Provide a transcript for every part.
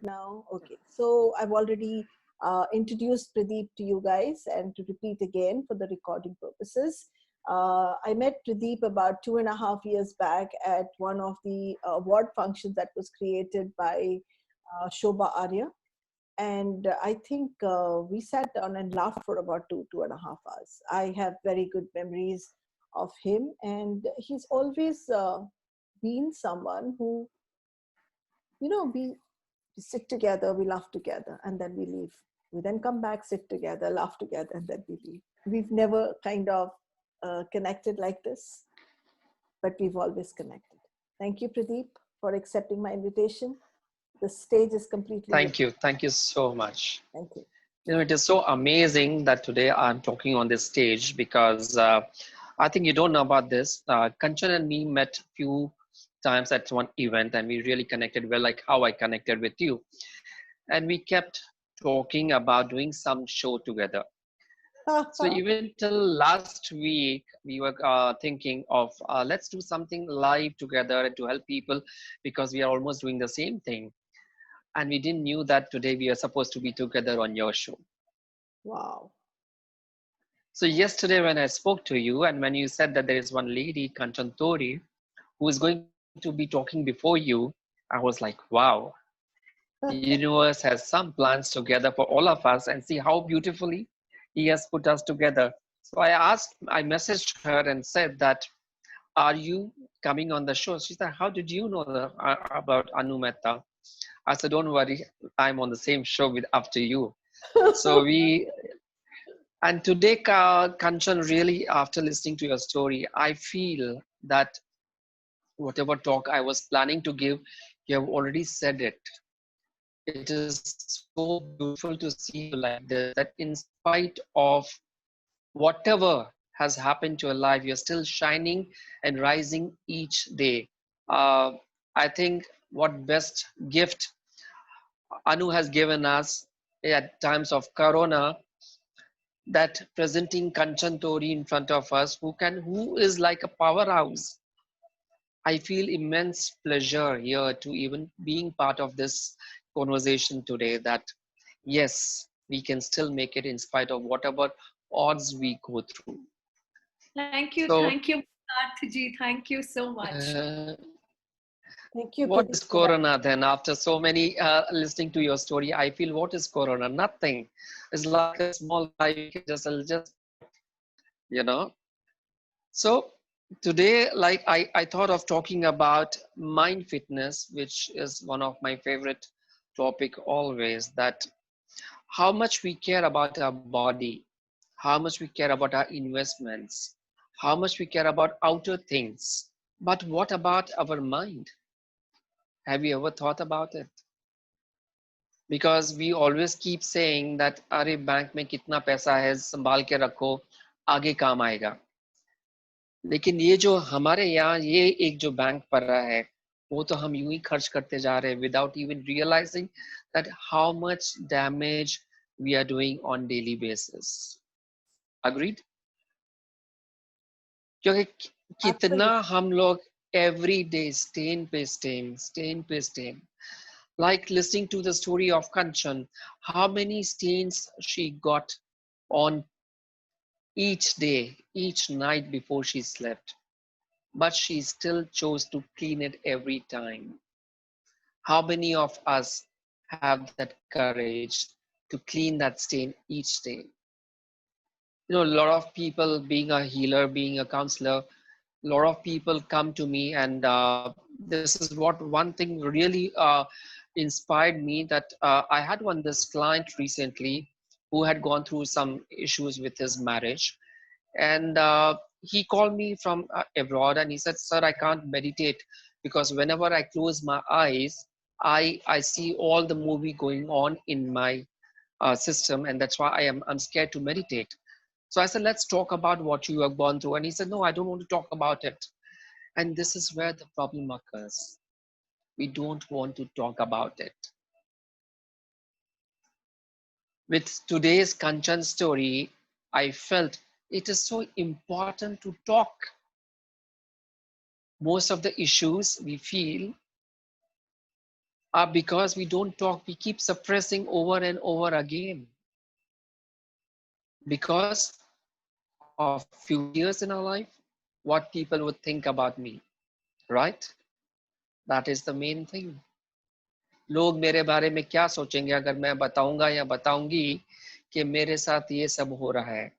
now? Okay, so I've already introduced Pradeep to you guys, and to repeat again for the recording purposes. I met Pradeep about 2.5 years back at one of the award functions that was created by Shobha Arya. And I think we sat down and laughed for about 2.5 hours. I have very good memories of him, and he's always been someone who, we sit together, we laugh together, and then we leave. We then come back, sit together, laugh together, and then we leave. We've never kind of connected like this, but we've always connected. Thank you, Pradeep, for accepting my invitation. The stage is completely yours. Thank you. Thank you so much. Thank you. It is so amazing that today I'm talking on this stage because I think you don't know about this. Kanchan and me met few times at one event and we really connected well, like how I connected with you. And we kept talking about doing some show together. So even till last week, we were thinking of let's do something live together to help people because we are almost doing the same thing. And we didn't knew that today we are supposed to be together on your show. Wow. So yesterday when I spoke to you and when you said that there is one lady, Kanchan Tori, who is going to be talking before you, I was like, wow, the universe has some plans together for all of us and see how beautifully he has put us together. So I messaged her and said that, are you coming on the show? She said, how did you know about Anu Mehta? I said, don't worry, I'm on the same show with after you. So and today, Kanchan, really, after listening to your story, I feel that whatever talk I was planning to give, you have already said it. It is so beautiful to see you like this, that in spite of whatever has happened to your life, you're still shining and rising each day. Uh, I think what best gift Anu has given us at times of Corona, that presenting Kanchan Tori in front of us, who is like a powerhouse. I feel immense pleasure here to even being part of this conversation today, that yes, we can still make it in spite of whatever odds we go through. So, Thank you, Ji. Thank you so much. Thank you, what Pradeep, is for that. Corona then? After so many listening to your story, I feel what is Corona? Nothing. It's like a small fly. You can just you know. So today, like I thought of talking about mind fitness, which is one of my favorite topic always, that how much we care about our body, how much we care about our investments, how much we care about outer things. But what about our mind? Have you ever thought about it? Because we always keep saying that अरे bank में कितना पैसा है संभाल के रखो आगे काम आएगा. लेकिन ये जो हमारे यहाँ ये एक जो बैंक पर रहा है वो तो हम यूं ही खर्च करते जा रहे हैं without even realizing that how much damage we are doing on daily basis. Agreed? क्योंकि कितना हम लोग every day stain पे stain. Like listening to the story of Kanchan, how many stains she got on each day, each night before she slept. But she still chose to clean it every time. How many of us have that courage to clean that stain each day? A lot of people, being a healer, being a counselor, a lot of people come to me, and this is what one thing really inspired me, that I had this client recently who had gone through some issues with his marriage, and he called me from abroad and he said, sir, I can't meditate because whenever I close my eyes, I see all the movie going on in my system, and that's why I'm scared to meditate. So I said, let's talk about what you have gone through. And he said, no, I don't want to talk about it. And this is where the problem occurs. We don't want to talk about it. With today's Kanchan story, I felt it is so important to talk. Most of the issues we feel Because we don't talk, we keep suppressing over and over again. Because of few years in our life, what people would think about me, right? That is the main thing. लोग मेरे बारे में क्या सोचेंगे अगर मैं बताऊंगा या बताऊंगी कि मेरे साथ ये सब हो रहा है.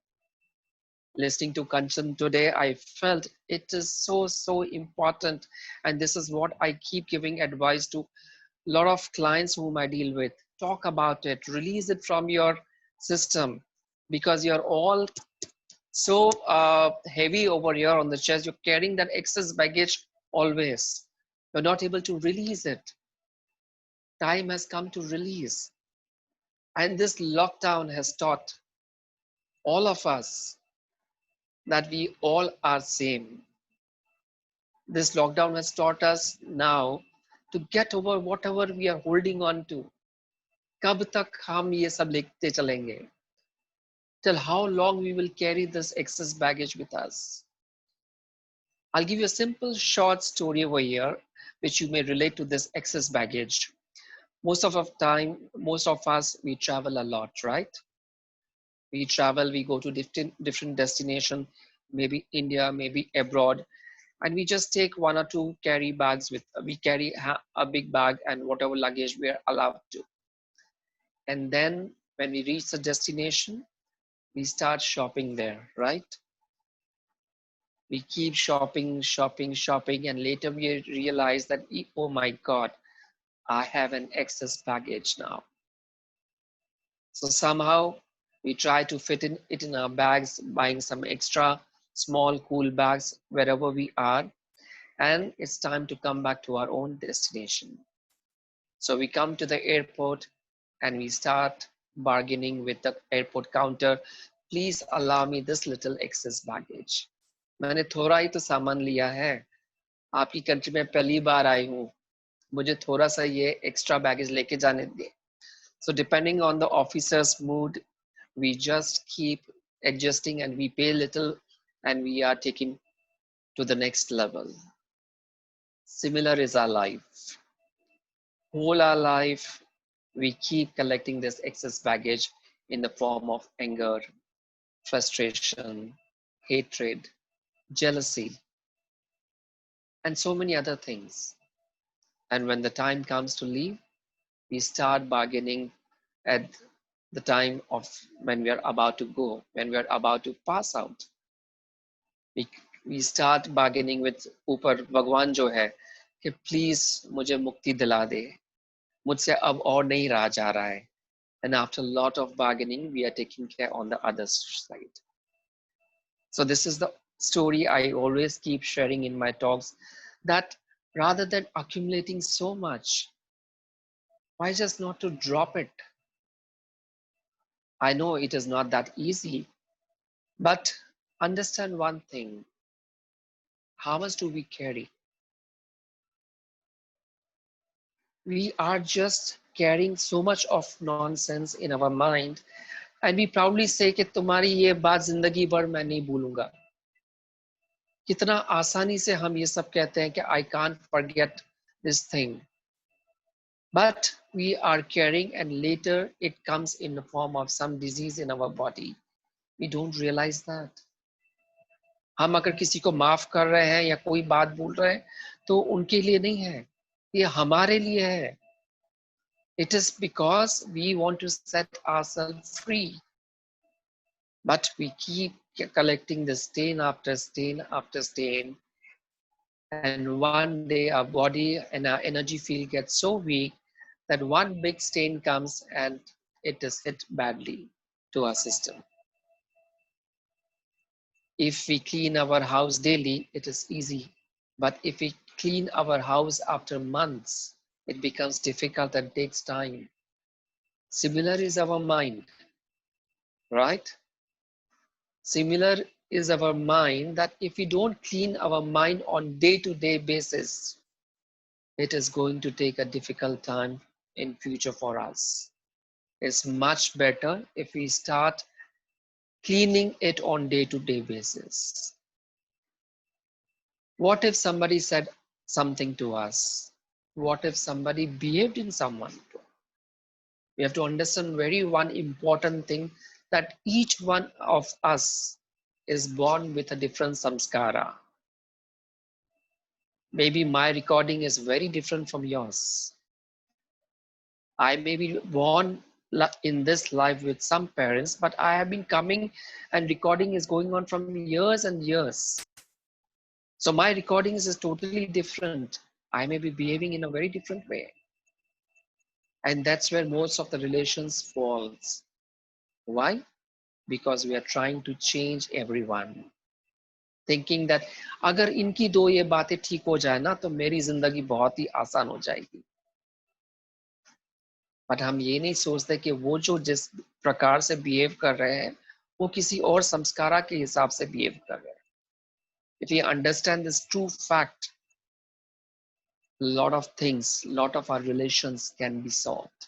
Listening to Kanchan today, I felt it is so important, and this is what I keep giving advice to a lot of clients whom I deal with. Talk about it, release it from your system, because you're all so heavy over here on the chest. You're carrying that excess baggage always. You're not able to release it. Time has come to release. And this lockdown has taught all of us that we all are same. This lockdown has taught us now to get over whatever we are holding on to. कब तक हम ये सब लेते चलेंगे? Till how long we will carry this excess baggage with us? I'll give you a simple short story over here, which you may relate to this excess baggage. Most of us, we travel a lot, right? We travel, we go to different destinations, maybe India, maybe abroad, and we just take one or two carry bags with, we carry a big bag and whatever luggage we are allowed to. And then when we reach the destination, we start shopping there, right? We keep shopping, and later we realize that, oh my God, I have an excess baggage now. So somehow we try to fit it in our bags, buying some extra small cool bags wherever we are, and it's time to come back to our own destination. So we come to the airport and we start bargaining with the airport counter. Please allow me this little excess baggage. मैंने थोड़ा ही तो सामान लिया है, आपकी country में पहली बार आई हूँ, मुझे थोड़ा सा ये एक्स्ट्रा बैगेज लेके जाने दे. So depending on the officer's mood, we just keep adjusting and we pay little and we are taking to the next level. Similar is our life. Whole our life, we keep collecting this excess baggage in the form of anger, frustration, hatred, jealousy, and so many other things. And when the time comes to leave, we start bargaining at the time of when we are about to go, when we are about to pass out. We start bargaining with ऊपर भगवान जो है कि please मुझे मुक्ति दिला दे, मुझसे अब और नहीं रहा जा रहा है. And after a lot of bargaining, we are taking care on the other side. So this is the story I always keep sharing in my talks, that rather than accumulating so much, why just not to drop it? I know it is not that easy, but understand one thing. How much do we carry? We are just carrying so much of nonsense in our mind, and we proudly say कि तुम्हारी ये बात जिंदगी भर मैं नहीं भूलूंगा. कितना आसानी से हम ये सब कहते हैं कि I can't forget this thing. But we are carrying, and later it comes in the form of some disease in our body. We don't realize that. हम अगर किसी को माफ कर रहे हैं या कोई बात बोल रहे हैं तो उनके लिए नहीं है, ये हमारे लिए है. It is because we want to set ourselves free. But we keep collecting the stain after stain after stain. And one day our body and our energy field gets so weak that one big stain comes and it is hit badly to our system. If we clean our house daily, it is easy. But if we clean our house after months, it becomes difficult and takes time. Similar is our mind, right? Similar is our mind, that if we don't clean our mind on day-to-day basis, it is going to take a difficult time in future for us. It's much better if we start cleaning it on day-to-day basis. What if somebody said something to us? what if somebody behaved in someone? We have to understand very one important thing, that each one of us is born with a different samskara. Maybe my recording is very different from yours. I may be born in this life with some parents, but I have been coming and recording is going on from years and years. So my recordings is totally different. I may be behaving in a very different way. And that's where most of the relations falls. Why? Because we are trying to change everyone. Thinking that अगर इनकी दो ये बातें ठीक हो जाए ना तो मेरी जिंदगी बहुत ही आसान हो जाएगी. बट हम ये नहीं सोचते कि वो जो जिस प्रकार से बिहेव कर रहे हैं वो किसी और संस्कारा के हिसाब से बिहेव कर रहे हैं. If we understand this true fact, a lot of things, lot of our relations can be solved.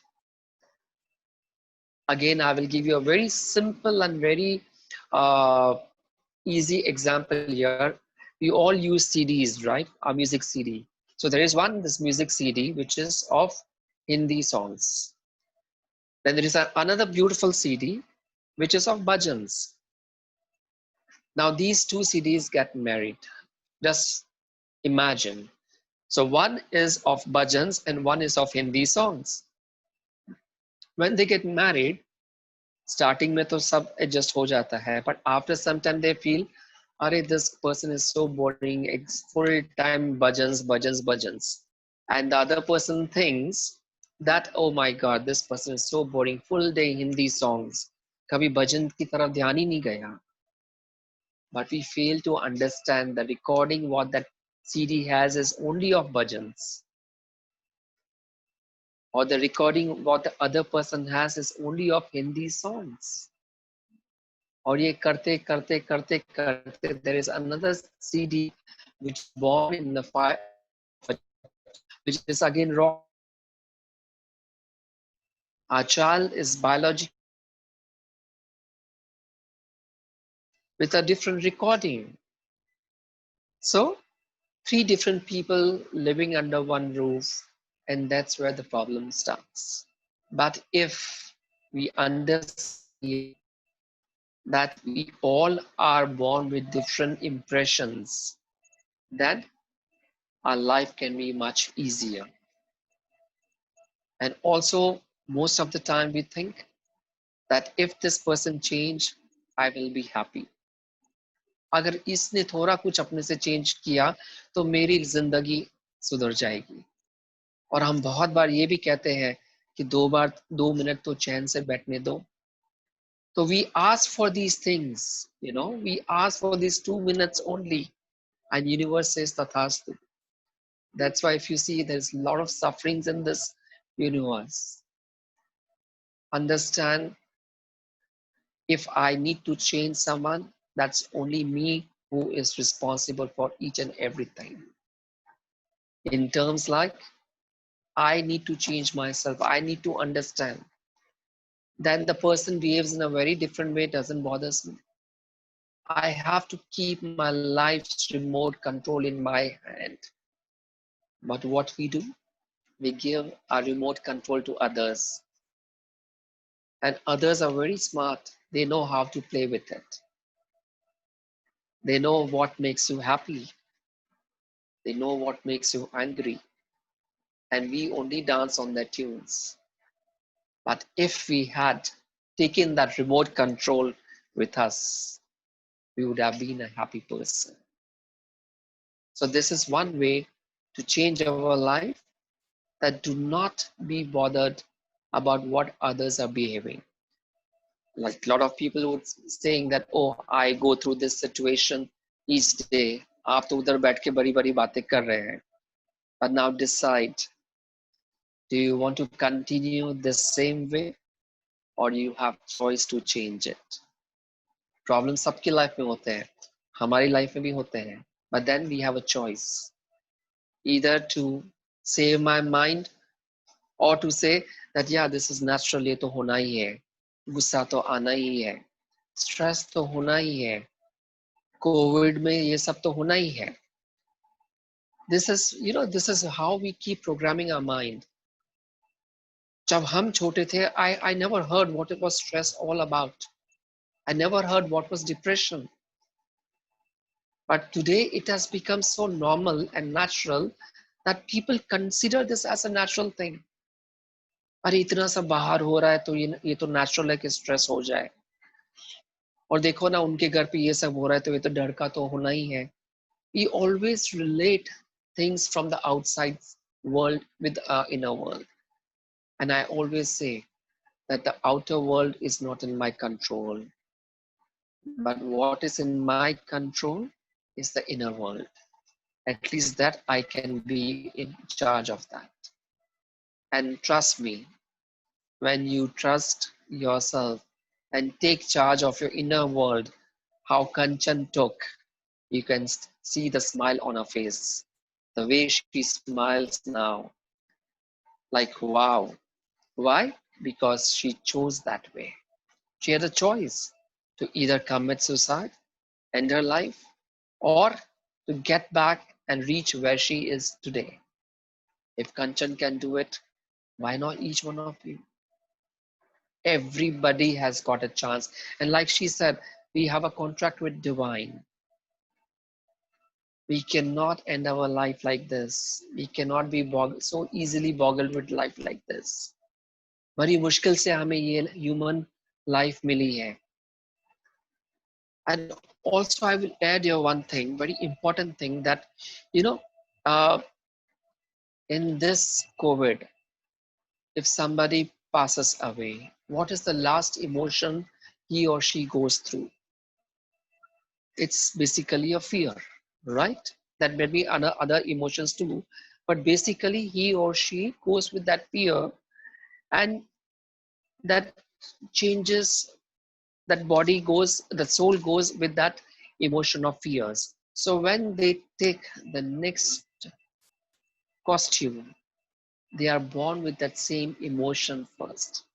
Again, I will give you a very simple and very easy example here. We all use CDs, right? Our music CD. So there is this music CD, which is of Hindi songs. Then there is another beautiful CD, which is of bhajans. Now these two CDs get married. Just imagine. So one is of bhajans and one is of Hindi songs. When they get married, starting में तो सब adjust हो जाता है, but after some time they feel, अरे this person is so boring, it's full time bhajans, and the other person thinks that, oh my god, this person is so boring, full day Hindi songs, कभी भजन की तरफ ध्यान ही नहीं गया. But we fail to understand the recording what that CD has is only of bhajans, or the recording what the other person has is only of Hindi songs. और ये करते करते करते करते there is another CD which is born in the fire, which is again wrong. Our child is biologically with a different recording. So 3 different people living under one roof, and that's where the problem starts. But if we understand that we all are born with different impressions, then our life can be much easier. And also, most of the time we think that if this person change, I will be happy. अगर इसने थोड़ा कुछ अपने से change किया तो मेरी जिंदगी सुधर जाएगी. और हम बहुत बार ये भी कहते हैं कि 2 मिनट तो चैन से बैठने दो. So we ask for these things, we ask for these 2 minutes only, and universe says tathastu. That's why if you see there's a lot of sufferings in this universe. Understand, if I need to change someone, that's only me who is responsible for each and everything. In terms like, I need to change myself. I need to understand. Then the person behaves in a very different way, doesn't bother me. I have to keep my life's remote control in my hand. But what we do, we give our remote control to others. And others are very smart. They know how to play with it. They know what makes you happy. They know what makes you angry. And we only dance on their tunes. But if we had taken that remote control with us, we would have been a happy person. So this is one way to change our life, that do not be bothered about what others are behaving. Like a lot of people would saying that, oh, I go through this situation each day. आप तो उधर बैठ के बड़ी बड़ी बातें कर रहे हैं. But now decide, do you want to continue the same way, or you have choice to change it? Problem सबकी लाइफ में होते हैं, हमारी लाइफ में भी होते हैं. But then we have a choice, either to save my mind, or to say that yeah, this is natural, ये तो होना ही है, गुस्सा तो आना ही है, स्ट्रेस तो होना ही है, कोविड में ये सब तो होना ही है. this is how we keep programming our mind. जब हम छोटे थे, I never heard what it was stress all about. I never heard what was depression. But today it has become so normal and natural that people consider this as a natural thing. अरे इतना सब बाहर हो रहा है तो ये तो नेचुरल है कि स्ट्रेस हो जाए. और देखो ना उनके घर पे ये सब हो रहा है तो ये तो डर का तो होना ही है. We always relate things from the outside world with our inner world. And I always say that the outer world is not in my control. But what is in my control is the inner world. At least that I can be in charge of that. And trust me, when you trust yourself and take charge of your inner world, how Kanchan took, you can see the smile on her face. The way she smiles now. Like, wow. Why? Because she chose that way. She had a choice to either commit suicide, end her life, or to get back and reach where she is today. If Kanchan can do it, why not each one of you? Everybody has got a chance. And like she said, we have a contract with divine. We cannot end our life like this. We cannot be so easily boggled with life like this. बड़ी मुश्किल से हमें ये human life मिली है. And also I will add here one thing, very important thing, that you know, uh, in this COVID, if somebody passes away, what is the last emotion he or she goes through? It's basically a fear, right? That may be other emotions too, but basically he or she goes with that fear, and that changes, that body goes, the soul goes with that emotion of fears. So when they take the next costume, they are born with that same emotion first.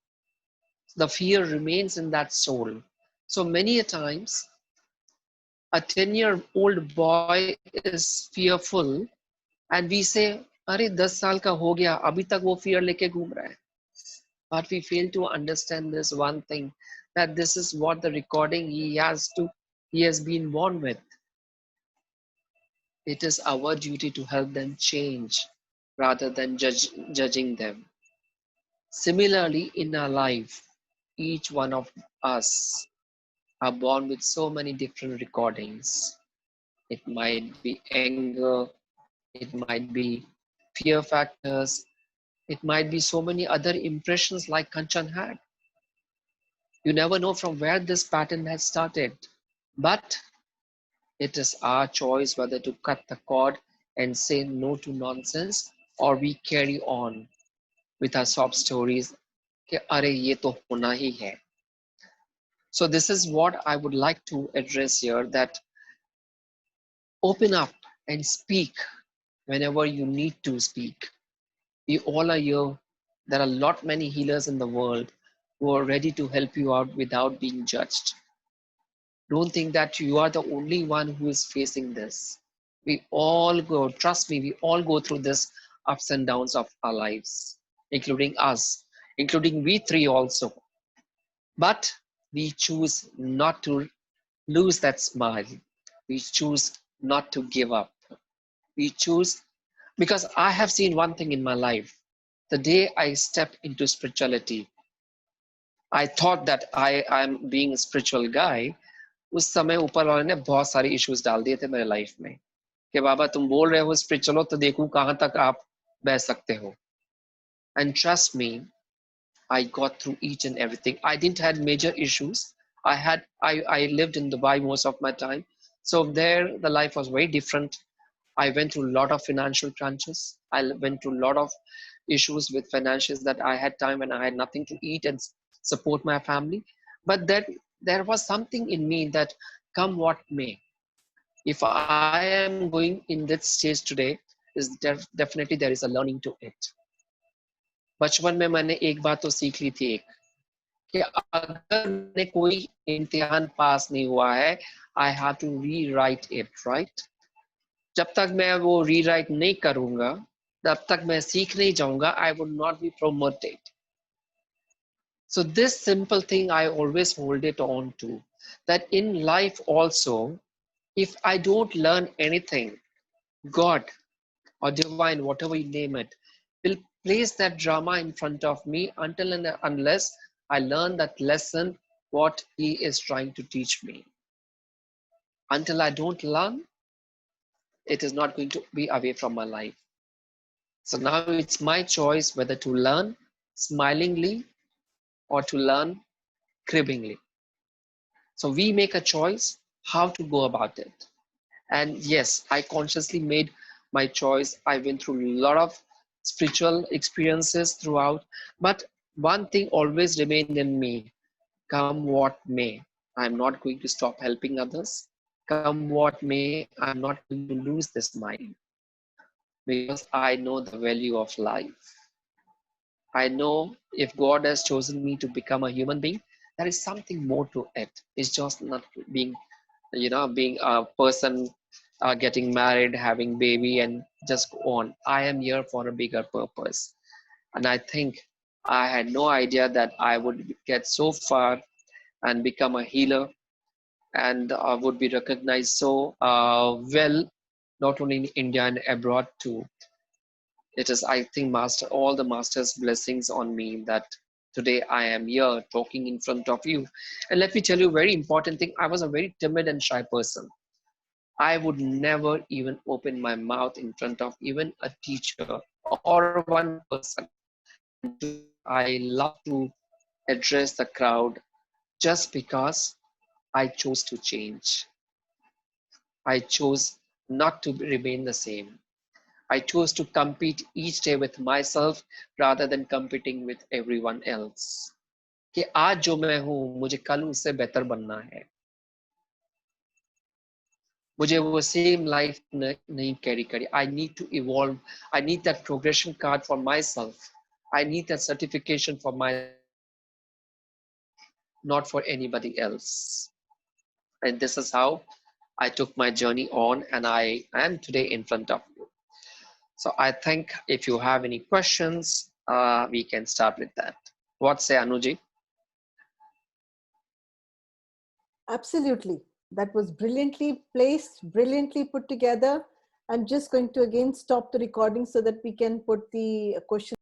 The fear remains in that soul. So many a times, a 10-year-old boy is fearful, and we say, "अरे 10 साल का हो गया, अभी तक वो fear लेके घूम रहा है." But we fail to understand this one thing, that this is what the recording he has been born with. It is our duty to help them change rather than judging them. Similarly, in our life, each one of us are born with so many different recordings. It might be anger, it might be fear factors, it might be so many other impressions like Kanchan had. You never know from where this pattern has started. But it is our choice whether to cut the cord and say no to nonsense, or we carry on with our sob stories. कि अरे ये तो होना ही है. So this is what I would like to address here, that open up and speak whenever you need to speak. We all are here. There are a lot many healers in the world who are ready to help you out without being judged. Don't think that you are the only one who is facing this. We all go, trust me, we all go through this ups and downs of our lives, including us, including we three also. But we choose not to lose that smile. We choose not to give up. We choose, because I have seen one thing in my life. The day I stepped into spirituality, I thought that I'm being a spiritual guy. उस समय ऊपर वाले ने बहुत सारे issues डाल दिए थे मेरे लाइफ में कि बाबा तुम बोल रहे हो स्पिरिचुअल हो तो देखूं कहां तक आप बह सकते हो. And trust me, I got through each and everything. I didn't had major issues. I lived in Dubai most of my time, so there the life was very different. I went through a lot of financial crunches. I went through a lot of issues with financials, that I had time when I had nothing to eat and support my family. But then there was something in me that, come what may, if I am going in that stage today, is definitely there is a learning to it. बचपन में मैंने एक बात तो सीख ली थी, एक कि अगर मैंने कोई इम्तिहान पास नहीं हुआ है, I have to rewrite it, right? जब तक मैं वो रीराइट नहीं करूंगा, तब तक मैं सीख नहीं जाऊंगा, I would not be promoted. So this simple thing I always hold it on to, that in life also, if I don't learn anything, God or divine, whatever you name it, will place that drama in front of me until and unless I learn that lesson, what he is trying to teach me. Until I don't learn, it is not going to be away from my life. So now it's my choice whether to learn smilingly or to learn cribbingly. So we make a choice how to go about it. And yes, I consciously made my choice. I went through a lot of spiritual experiences throughout, but one thing always remained in me: come what may, I'm not going to stop helping others. Come what may, I'm not going to lose this smile, because I know the value of life. I know if God has chosen me to become a human being, there is something more to it. It's just not being, being a person, getting married, having baby, and just go on. I am here for a bigger purpose. And I think I had no idea that I would get so far and become a healer, and would be recognized so well, not only in India and abroad too. It is, I think, all the master's blessings on me that today I am here talking in front of you. And let me tell you a very important thing. I was a very timid and shy person. I would never even open my mouth in front of even a teacher or one person. And today I love to address the crowd just because I chose to change. I chose not to remain the same. I chose to compete each day with myself rather than competing with everyone else. कि आज जो मैं हूं, मुझे कल उससे बेहतर बनना है. मुझे वो सेम लाइफ नहीं कैरी करी. I need to evolve. I need that progression card for myself. I need that certification for myself, not for anybody else. And this is how I took my journey on, and I am today in front of you. So I think if you have any questions, we can start with that. What say, Anuji? Absolutely. That was brilliantly placed, brilliantly put together. I'm just going to again stop the recording so that we can put the questions